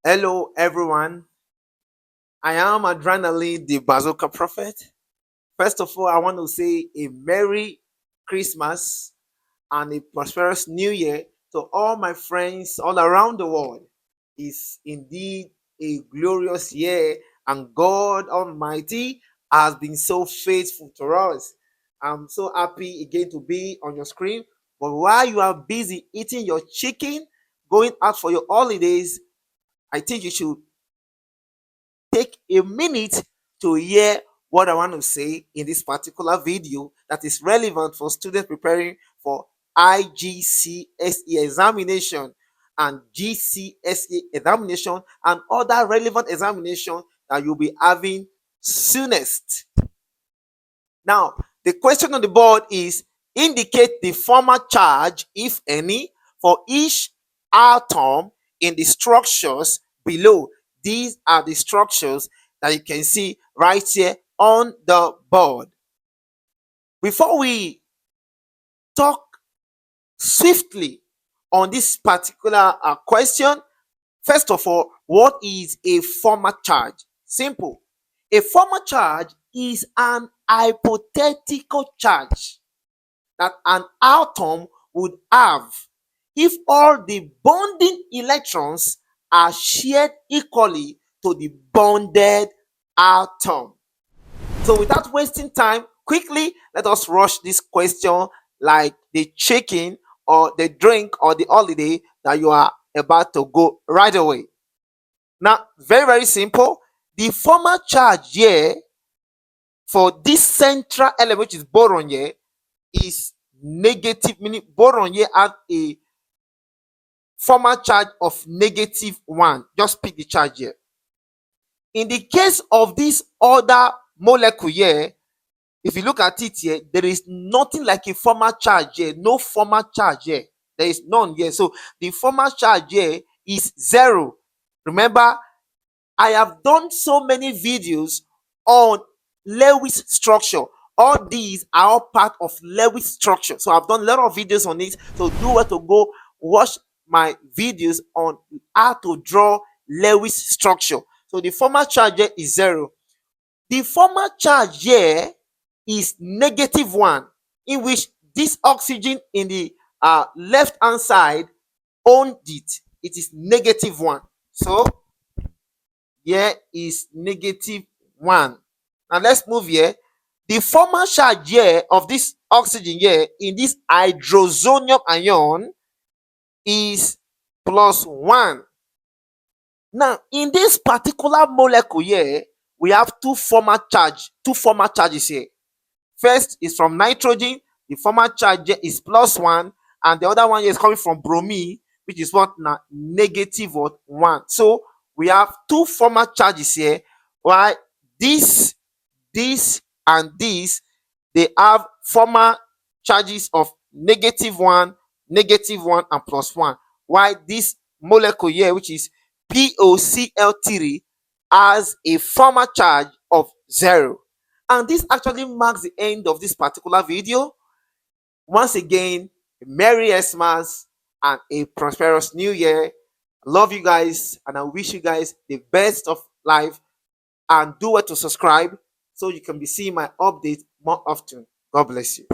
Hello, everyone. I am Adrenaline, the Bazooka Prophet. First of all, I want to say a Merry Christmas and a prosperous New Year to all my friends all around the world. It's indeed a glorious year, and God Almighty has been so faithful to us. I'm so happy again to be on your screen. But while you are busy eating your chicken, going out for your holidays, I think you should take a minute to hear what I want to say in this particular video that is relevant for students preparing for IGCSE examination and GCSE examination and other relevant examination that you'll be having soonest. Now, the question on the board is indicate the formal charge, if any, for each atom in the structures below. These are the structures that you can see right here on the board. Before we talk swiftly on this particular question, first of all, what is a formal charge? Simple. A formal charge is an hypothetical charge that an atom would have if all the bonding electrons are shared equally to the bonded atom. So without wasting time, quickly let us rush this question like the chicken or the drink or the holiday that you are about to go right away. Now, very simple. The formal charge here for this central element, which is boron here, is negative, meaning boron here has a formal charge of -1. Just pick the charge here. In the case of this other molecule here, if you look at it here, there is nothing like a formal charge here. No formal charge here. There is none here. So the formal charge here is 0. Remember, I have done so many videos on Lewis structure. All these are all part of Lewis structure. So I've done a lot of videos on it. So do want to go watch my videos on how to draw Lewis structure. So the formal charge here is 0. The formal charge here is -1, in which this oxygen in the left hand side owned it. It is -1. So here is -1. Now let's move here. The formal charge here of this oxygen here in this hydrozonium ion is +1. Now in this particular molecule here, we have two formal charges here. First is from nitrogen. The formal charge here is +1, and the other one here is coming from bromine, which is what now -1. So we have two formal charges here, while this and this, they have formal charges of -1, -1 and +1, while this molecule here, which is POCl3, has a formal charge of 0. And this actually marks the end of this particular video. Once again, Merry Xmas and a prosperous New Year. I love you guys, and I wish you guys the best of life. And do what to subscribe so you can be seeing my updates more often. God bless you.